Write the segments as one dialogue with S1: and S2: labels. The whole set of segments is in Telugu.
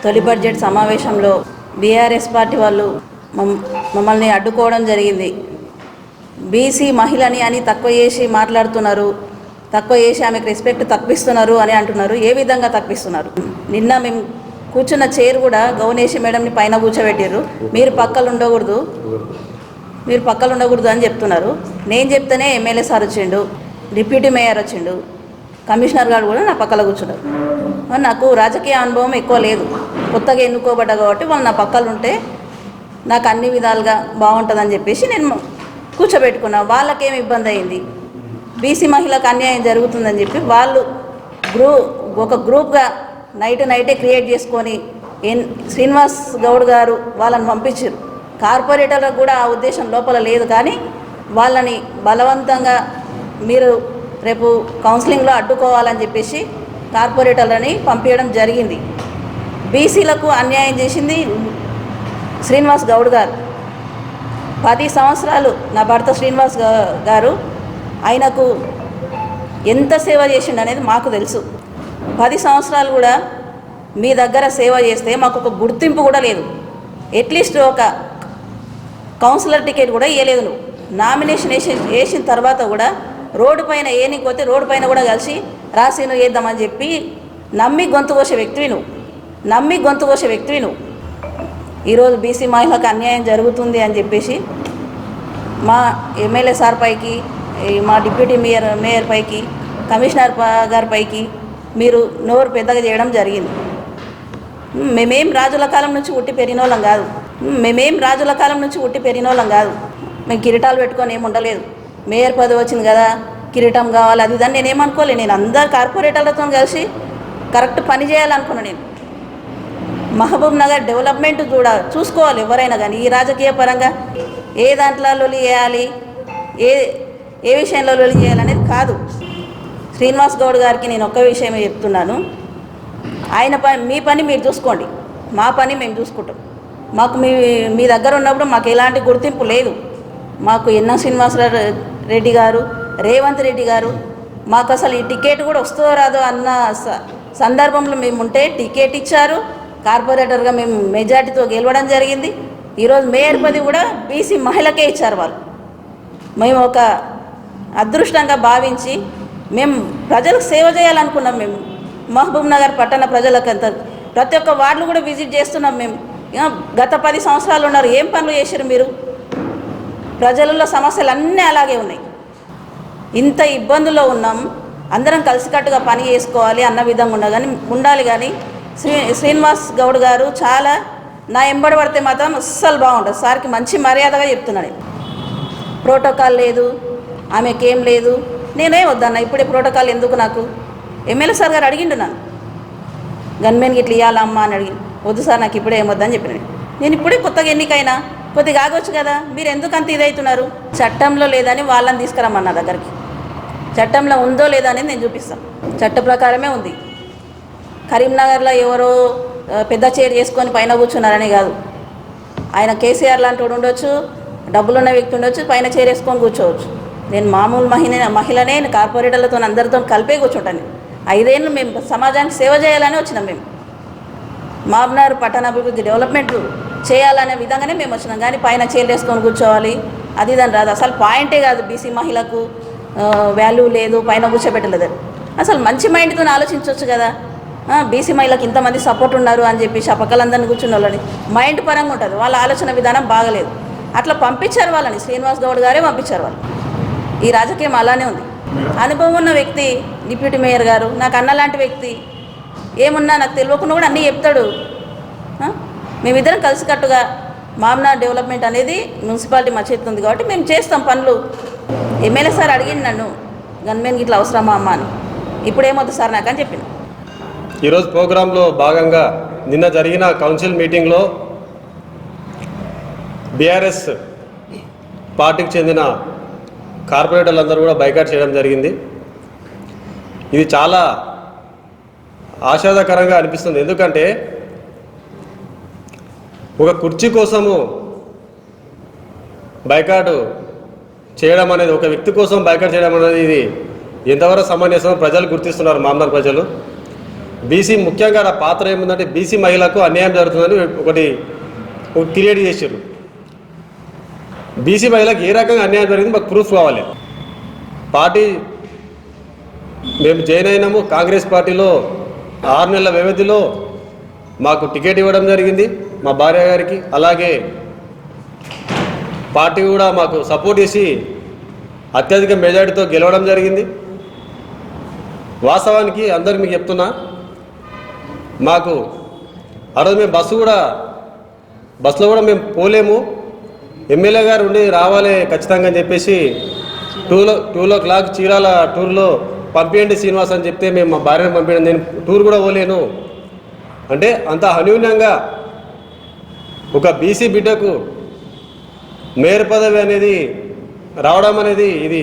S1: తొలి బడ్జెట్ సమావేశంలో బీఆర్ఎస్ పార్టీ వాళ్ళు మమ్మల్ని అడ్డుకోవడం జరిగింది. బీసీ మహిళని అని తక్కువ చేసి మాట్లాడుతున్నారు, తక్కువ చేసి ఆమెకు రెస్పెక్ట్ తప్పిస్తున్నారు అని అంటున్నారు. ఏ విధంగా తప్పిస్తున్నారు? నిన్న మేము కూర్చున్న చైర్ కూడా గౌనేషి మేడంని పైన కూర్చోబెట్టారు. మీరు పక్కలు ఉండకూడదు అని చెప్తున్నారు. నేను చెప్తేనే ఎమ్మెల్యే సార్ వచ్చిండు, డిప్యూటీ మేయర్ వచ్చిండు, కమిషనర్ గారు కూడా నా పక్కన కూర్చున్నారు. నాకు రాజకీయ అనుభవం ఎక్కువ లేదు, కొత్తగా ఎన్నుకోబడ్డా కాబట్టి వాళ్ళు నా పక్కన ఉంటే నాకు అన్ని విధాలుగా బాగుంటుందని చెప్పేసి నేను కూర్చోబెట్టుకున్నా. వాళ్ళకేం ఇబ్బంది అయింది, బీసీ మహిళకు అన్యాయం జరుగుతుందని చెప్పి వాళ్ళు ఒక గ్రూప్గా నైటే క్రియేట్ చేసుకొని శ్రీనివాస్ గౌడ్ గారు వాళ్ళని పంపించారు. కార్పొరేటర్లకు కూడా ఆ ఉద్దేశం లోపల లేదు, కానీ వాళ్ళని బలవంతంగా మీరు రేపు కౌన్సిలింగ్లో అడ్డుకోవాలని చెప్పేసి కార్పొరేటర్లని పంపించడం జరిగింది. బీసీలకు అన్యాయం చేసింది శ్రీనివాస్ గౌడ్ గారు. 10 సంవత్సరాలు నా భర్త శ్రీనివాస్ గారు ఆయనకు ఎంత సేవ చేసిండు అనేది మాకు తెలుసు. 10 సంవత్సరాలు కూడా మీ దగ్గర సేవ చేస్తే మాకు ఒక గుర్తింపు కూడా లేదు. అట్లీస్ట్ ఒక కౌన్సిలర్ టికెట్ కూడా ఇవ్వలేదు. నువ్వు నామినేషన్ వేసిన తర్వాత కూడా రోడ్డు పైన ఏనికోతే రోడ్డు పైన కూడా కలిసి రాసిను వేద్దామని చెప్పి నమ్మి గొంతు కోసే వ్యక్తివి నువ్వు. ఈరోజు బీసీ మహిళకు అన్యాయం జరుగుతుంది అని చెప్పేసి మా ఎమ్మెల్యే సార్ పైకి, మా డిప్యూటీ మేయర్ పైకి, కమిషనర్ గారి పైకి మీరు నోరు పెద్దగా చేయడం జరిగింది. మేమేం రాజుల కాలం నుంచి ఉట్టి పెరిగిన వాళ్ళం కాదు. మేము కిరీటాలు పెట్టుకొని ఏమి ఉండలేదు. మేయర్ పదవి వచ్చింది కదా, కిరీటం కావాలి అది దాన్ని నేనేమనుకోలేదు. నేను అందరు కార్పొరేటర్లతో కలిసి కరెక్ట్ పని చేయాలనుకున్నాను. నేను మహబూబ్ నగర్ డెవలప్మెంట్ చూసుకోవాలి ఎవరైనా కానీ. ఈ రాజకీయ పరంగా ఏ దాంట్లో లొలి చేయాలి, ఏ విషయంలో లొలి చేయాలనేది కాదు. శ్రీనివాస్ గౌడ్ గారికి నేను ఒక్క విషయమే చెప్తున్నాను, ఆయన మీ పని మీరు చూసుకోండి, మా పని మేము చూసుకుంటాం. మాకు మీ దగ్గర ఉన్నప్పుడు మాకు ఎలాంటి గుర్తింపు లేదు. మాకు ఎన్నం శ్రీనివాసరెడ్డి గారు, రేవంత్ రెడ్డి గారు మాకు అసలు ఈ టికెట్ కూడా వస్తుందో రాదో అన్న సందర్భంలో మేము ఉంటే టికెట్ ఇచ్చారు. కార్పొరేటర్గా మేము మెజార్టీతో గెలవడం జరిగింది. ఈరోజు మేయర్ పదవి కూడా బీసీ మహిళకే ఇచ్చారు వాళ్ళు. మేము ఒక అదృష్టంగా భావించి మేము ప్రజలకు సేవ చేయాలనుకున్నాం. మేము మహబూబ్ నగర్ పట్టణ ప్రజలకంతా ప్రతి ఒక్క వార్డులు కూడా విజిట్ చేస్తున్నాం. మేము గత 10 సంవత్సరాలు ఉన్నారు, ఏం పనులు చేశారు మీరు? ప్రజలలో సమస్యలు అన్నీ అలాగే ఉన్నాయి. ఇంత ఇబ్బందుల్లో ఉన్నాం, అందరం కలిసికట్టుగా పని చేసుకోవాలి అన్న విధంగా ఉండాలి. కానీ శ్రీనివాస్ గౌడ్ గారు చాలా నా ఎంబడి పడితే మాత్రం అస్సలు బాగుంటుంది. సార్కి మంచి మర్యాదగా చెప్తున్నాను. ప్రోటోకాల్ లేదు, ఆమెకేం లేదు. నేనే వద్దన్న ఇప్పుడే ప్రోటోకాల్ ఎందుకు నాకు? ఎమ్మెల్యే సార్ గారు అడిగిండు నన్ను, గన్మెన్కి ఇట్లా ఇవ్వాలమ్మా అని అడిగి, వద్దు సార్ నాకు ఇప్పుడే ఏమొద్దని చెప్పినాడు. నేను ఇప్పుడే కొత్తగా ఎన్నికైనా కొద్దిగా ఆగొచ్చు కదా, మీరు ఎందుకు అంత ఇదవుతున్నారు? చట్టంలో లేదని వాళ్ళని తీసుకురమ్మన్న దగ్గరికి. చట్టంలో ఉందో లేదా అనేది నేను చూపిస్తాను. చట్ట ప్రకారమే ఉంది. కరీంనగర్లో ఎవరో పెద్ద చైర్ చేసుకొని పైన కూర్చున్నారని కాదు. ఆయన కేసీఆర్ లాంటి వాడు ఉండొచ్చు, డబ్బులున్న వ్యక్తి ఉండొచ్చు, పైన చైర్ వేసుకొని కూర్చోవచ్చు. నేను మామూలు మహిళనే కార్పొరేటర్లతో అందరితో కలిపే కూర్చుంటాను. 5 ఏళ్ళు మేము సమాజానికి సేవ చేయాలని వచ్చినాం. మేము మహబూబ్నగర్ పట్టణాభివృద్ధి డెవలప్మెంట్ చేయాలనే విధంగానే మేము వచ్చినాం. కానీ పైన చైర్ వేసుకొని కూర్చోవాలి అది దాని రాదు. అసలు పాయింటే కాదు. బీసీ మహిళకు వాల్యూ లేదు, పైన కూర్చోబెట్టలేదు. అసలు మంచి మైండ్తో ఆలోచించవచ్చు కదా. బీసీ మహిళకి ఇంతమంది సపోర్ట్ ఉన్నారు అని చెప్పి ఆ పక్కలందరినీ కూర్చున్న వాళ్ళని మైండ్ పరంగా ఉంటుంది. వాళ్ళ ఆలోచన విధానం బాగలేదు. అట్లా పంపించారు వాళ్ళని. శ్రీనివాస్ గౌడ్ గారే పంపించారు వాళ్ళు. ఈ రాజకీయం అలానే ఉంది. అనుభవం ఉన్న వ్యక్తి డిప్యూటీ మేయర్ గారు, నాకు అన్నలాంటి వ్యక్తి. ఏమున్నా నాకు తెలియకుండా కూడా అన్నీ చెప్తాడు. మేమిద్దరం కలిసికట్టుగా మహబూబ్నగర్ డెవలప్మెంట్ అనేది మున్సిపాలిటీ మా చేతి ఉంది కాబట్టి మేము చేస్తాం పనులు. ఎమ్మెల్యే సార్ అడిగింది నన్ను, గన్మెన్కి ఇట్లా అవసరమా అమ్మ అని. ఇప్పుడేమొద్దు సార్ నాకు అని చెప్పిన.
S2: ఈరోజు ప్రోగ్రాంలో భాగంగా నిన్న జరిగిన కౌన్సిల్ మీటింగ్లో బీఆర్ఎస్ పార్టీకి చెందిన కార్పొరేటర్లందరూ కూడా బైకాట్ చేయడం జరిగింది. ఇది చాలా ఆశాదకరంగా అనిపిస్తుంది. ఎందుకంటే ఒక కుర్చీ కోసము బైకాట్ చేయడం అనేది, ఒక వ్యక్తి కోసం బైకాట్ చేయడం అనేది ఇది ఎంతవరకు సమంజసం ప్రజలు గుర్తిస్తున్నారు. మహబూబ్నగర్ ప్రజలు బీసీ ముఖ్యంగా నా పాత్ర ఏముందంటే బీసీ మహిళకు అన్యాయం జరుగుతుందని ఒకటి క్రియేట్ చేశారు. బీసీ మహిళకు ఏ రకంగా అన్యాయం జరిగింది మాకు ప్రూఫ్ కావాలి. పార్టీ మేము జాయిన్ అయినాము, కాంగ్రెస్ పార్టీలో 6 నెలల వ్యవధిలో మాకు టికెట్ ఇవ్వడం జరిగింది మా భార్య గారికి. అలాగే పార్టీ కూడా మాకు సపోర్ట్ చేసి అత్యధిక మెజారిటీతో గెలవడం జరిగింది. వాస్తవానికి అందరికి మీకు చెప్తున్నా, మాకు ఆ రోజు మేము బస్సులో కూడా మేము పోలేము, ఎమ్మెల్యే గారు ఉండి రావాలి ఖచ్చితంగా అని చెప్పేసి 2 o'clock చీరాల టూర్లో పంపించండి శ్రీనివాస్ అని చెప్తే మేము మా భార్యను పంపించండి, నేను టూర్ కూడా పోలేను అంటే అంత అన్యూన్యంగా ఒక బీసీ బిడ్డకు మేయర్ పదవి అనేది రావడం అనేది ఇది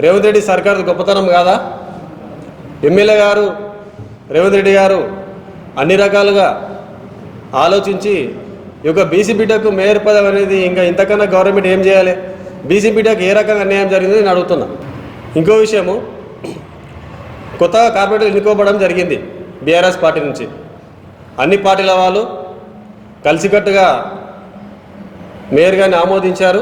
S2: రేవంత్ రెడ్డి సర్కార్ గొప్పతనం కాదా? ఎమ్మెల్యే గారు రేవంత్ రెడ్డి గారు అన్ని రకాలుగా ఆలోచించి ఈ యొక్క బీసీ బిడ్డకు మేయర్ పదవి అనేది ఇంకా ఇంతకన్నా గవర్నమెంట్ ఏం చేయాలి? బీసీ బిడ్డకు ఏ రకంగా అన్యాయం జరిగింది నేను అడుగుతున్నా. ఇంకో విషయము, కొత్తగా కార్పొరేటర్లు ఎన్నుకోవడం జరిగింది బీఆర్ఎస్ పార్టీ నుంచి. అన్ని పార్టీల వాళ్ళు కలిసికట్టుగా మేయర్ గారిని ఆమోదించారు.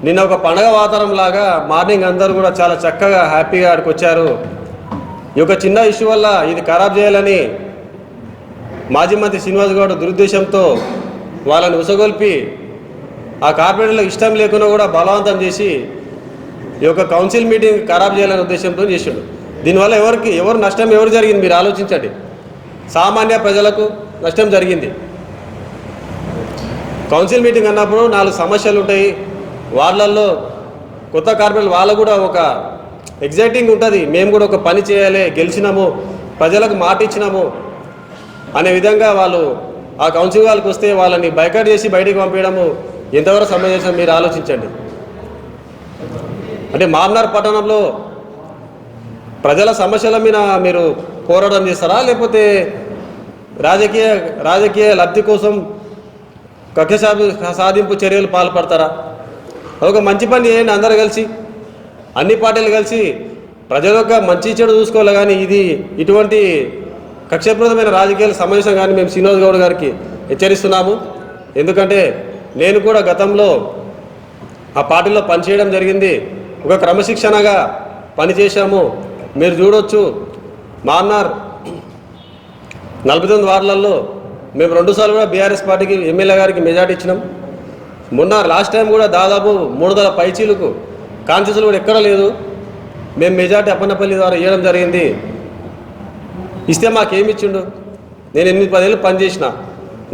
S2: నిన్న ఒక పండగ వాతావరణం లాగా మార్నింగ్ అందరూ కూడా చాలా చక్కగా హ్యాపీగా ఆడికి వచ్చారు. ఈ యొక్క చిన్న ఇష్యూ వల్ల ఇది ఖరాబ్ చేయాలని మాజీ మంత్రి శ్రీనివాస్ గౌడ్ దురుద్దేశంతో వాళ్ళని ఉసగొల్పి ఆ కార్పొరేటర్లకు ఇష్టం లేకుండా కూడా బలవంతం చేసి ఈ యొక్క కౌన్సిల్ మీటింగ్ ఖరాబ్ చేయాలనే ఉద్దేశంతో చేసాడు. దీనివల్ల ఎవరు నష్టం జరిగింది మీరు ఆలోచించండి. సామాన్య ప్రజలకు నష్టం జరిగింది. కౌన్సిల్ మీటింగ్ అన్నప్పుడు 4 సమస్యలు ఉంటాయి. వాళ్ళల్లో కొత్త కార్పొరేటర్లు వాళ్ళకు కూడా ఒక ఎగ్జైటింగ్ ఉంటుంది, మేము కూడా ఒక పని చేయాలి, గెలిచినాము, ప్రజలకు మాట ఇచ్చినాము అనే విధంగా వాళ్ళు ఆ కౌన్సిల్ వాళ్ళకి వస్తే వాళ్ళని బైకాట్ చేసి బయటికి పంపించడము ఎంతవరకు సమంజసం మీరు ఆలోచించండి. అంటే మామ్నార్ పట్టణంలో ప్రజల సమస్యల మీద మీరు పోరాటం చేస్తారా, లేకపోతే రాజకీయ లబ్ధి కోసం కక్ష సాధింపు చర్యలు పాల్పడతారా? ఒక మంచి పని చేయండి, అందరూ కలిసి అన్ని పార్టీలు కలిసి ప్రజల యొక్క మంచి చెడు చూసుకోవాలి. కానీ ఇది ఇటువంటి కక్షప్రదమైన రాజకీయాల సమావేశం కానీ మేము శ్రీనివాస్ గౌడ్ గారికి హెచ్చరిస్తున్నాము. ఎందుకంటే నేను కూడా గతంలో ఆ పార్టీలో పనిచేయడం జరిగింది, ఒక క్రమశిక్షణగా పనిచేశాము. మీరు చూడొచ్చు, మామ్నార్ 49 వార్డులలో మేము 2 సార్లు కూడా బీఆర్ఎస్ పార్టీకి ఎమ్మెల్యే గారికి మెజార్టీ ఇచ్చినాం. మొన్న లాస్ట్ టైం కూడా దాదాపు 300 పైచీలకు కాన్స్టిట్యూన్సీలు కూడా ఎక్కడ లేదు, మేము మెజార్టీ అప్పన్నపల్లి ద్వారా ఇవ్వడం జరిగింది. ఇస్తే మాకేమి ఇచ్చిండు? నేను 8-10 ఏళ్ళు పనిచేసిన,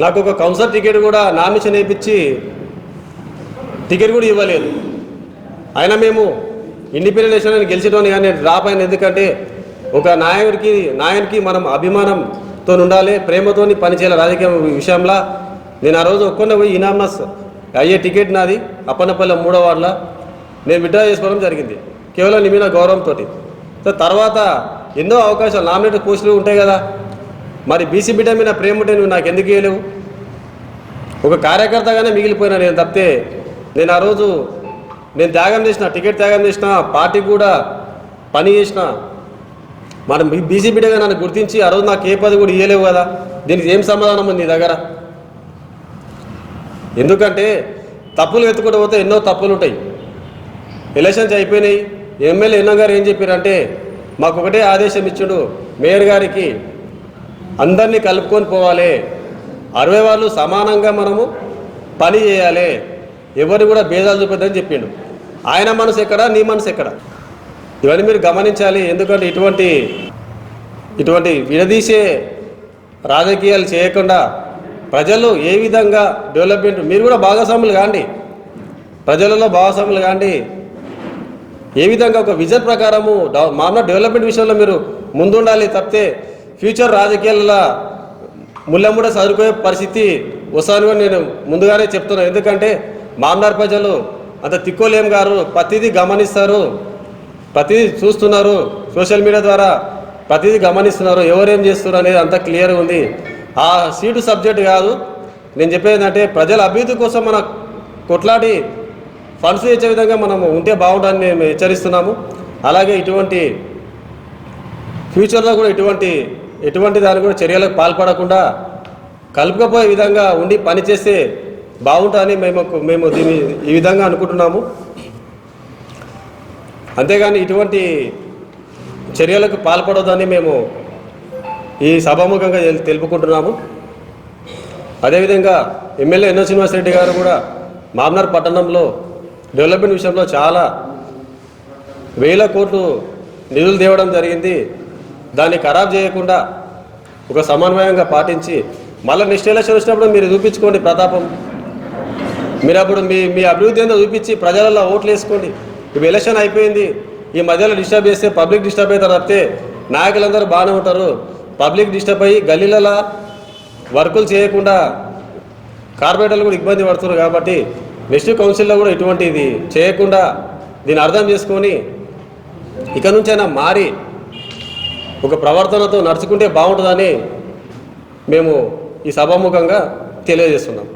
S2: నాకు ఒక కౌన్సిలర్ టికెట్ కూడా నామినేషన్ వేయించి టికెట్ కూడా ఇవ్వలేదు. అయినా మేము ఇండిపెండెంట్ ఎలక్షన్ గెలిచడం కానీ డ్రాప్ అయిన. ఎందుకంటే ఒక నాయకుడికి మనం అభిమానంతో ఉండాలి, ప్రేమతో పనిచేయాలి. రాజకీయ విషయంలో నేను ఆ రోజు ఒక్కనే పోయి ఇనామస్ అయ్యే టికెట్ నాది అప్పన్నపల్లి 3వ వార్డులో నేను విత్డ్రా చేసుకోవడం జరిగింది, కేవలం నీ మీద గౌరవంతో. తర్వాత ఎన్నో అవకాశాలు నామినేటెడ్ పోస్టులు ఉంటాయి కదా, మరి బీసీ బిడ్డ మీద ప్రేమ ఉంటే నువ్వు నాకు ఎందుకు ఇవ్వలేవు? ఒక కార్యకర్తగానే మిగిలిపోయినా నేను తప్పితే. నేను ఆ రోజు త్యాగం చేసిన, టికెట్ త్యాగం చేసిన, పార్టీ కూడా పని చేసిన. మనం బీసీ బిడ్డగా నన్ను గుర్తించి ఆ రోజు నాకు ఏ పది కూడా ఇవ్వలేవు కదా, దీనికి ఏం సమాధానం ఉంది నీ దగ్గర? ఎందుకంటే తప్పులు ఎత్తుకుంటూ పోతే ఎన్నో తప్పులు ఉంటాయి. ఎలక్షన్స్ అయిపోయినాయి. ఎమ్మెల్యే ఎన్నో గారు ఏం చెప్పారంటే మాకు ఒకటే ఆదేశం ఇచ్చాడు, మేయర్ గారికి అందరినీ కలుపుకొని పోవాలి, 60 వాళ్ళు సమానంగా మనము పని చేయాలి, ఎవరిని కూడా భేదాలు చూపొద్దని చెప్పిండు. ఆయన మనసు ఎక్కడ, నీ మనసు ఎక్కడ? ఇవన్నీ మీరు గమనించాలి. ఎందుకంటే ఇటువంటి విడదీసే రాజకీయాలు చేయకుండా ప్రజలు ఏ విధంగా డెవలప్మెంట్, మీరు కూడా భాగస్వాములు కాండి, ప్రజలలో భాగస్వాములు కాండి. ఏ విధంగా ఒక విజన్ ప్రకారము మామూలు డెవలప్మెంట్ విషయంలో మీరు ముందుండాలి. తప్పితే ఫ్యూచర్ రాజకీయాలలో ముళ్ళముడ చదువుకునే పరిస్థితి వస్తాను అని నేను ముందుగానే చెప్తున్నాను. ఎందుకంటే మామ్నార్ ప్రజలు అంత తిక్కోలేం గారు, ప్రతిదీ గమనిస్తారు, ప్రతిదీ చూస్తున్నారు, సోషల్ మీడియా ద్వారా ప్రతిదీ గమనిస్తున్నారు, ఎవరేం చేస్తున్నారు అనేది అంత క్లియర్గా ఉంది. ఆ సీటు సబ్జెక్ట్ కాదు. నేను చెప్పేది ఏంటంటే ప్రజల అభివృద్ధి కోసం మన కొట్లాడి ఫండ్స్ ఇచ్చే విధంగా మనం ఉంటే బాగుంటుందని మేము హెచ్చరిస్తున్నాము. అలాగే ఇటువంటి ఫ్యూచర్లో కూడా ఇటువంటి ఎటువంటి దాని కూడా చర్యలకు పాల్పడకుండా కలుపుకపోయే విధంగా ఉండి పనిచేస్తే బాగుంటుందని మేము దీన్ని ఈ విధంగా అనుకుంటున్నాము. అంతేగాని ఇటువంటి చర్యలకు పాల్పడొద్దని మేము ఈ సభాముఖంగా తెలుపుకుంటున్నాము. అదేవిధంగా ఎమ్మెల్యే ఎన్నో శ్రీనివాసరెడ్డి గారు కూడా మామ్నార్ పట్టణంలో డెవలప్మెంట్ విషయంలో చాలా వేల కోట్లు నిధులు తేవడం జరిగింది. దాన్ని ఖరాబ్ చేయకుండా ఒక సమన్వయంగా పాటించి మళ్ళీ నెక్స్ట్ ఎలక్షన్ వచ్చినప్పుడు మీరు చూపించుకోండి ప్రతాపం. మీరు అప్పుడు మీ అభివృద్ధి ఏందో చూపించి ప్రజలలో ఓట్లు వేసుకోండి. ఇప్పుడు ఎలక్షన్ అయిపోయింది, ఈ మధ్యలో డిస్టర్బ్ చేస్తే పబ్లిక్ డిస్టర్బ్ అవుతారు తప్పితే నాయకులందరూ బాగానే ఉంటారు. పబ్లిక్ డిస్టర్బ్ అయ్యి గల్లీలలో వర్కులు చేయకుండా కార్పొరేటర్లు కూడా ఇబ్బంది పడుతున్నారు. కాబట్టి నెక్స్ట్ కౌన్సిల్లో కూడా ఇటువంటిది చేయకుండా దీన్ని అర్థం చేసుకొని ఇక నుంచైనా మారి ఒక ప్రవర్తనతో నడుచుకుంటే బాగుంటుందని మేము ఈ సభాముఖంగా తెలియజేస్తున్నాం.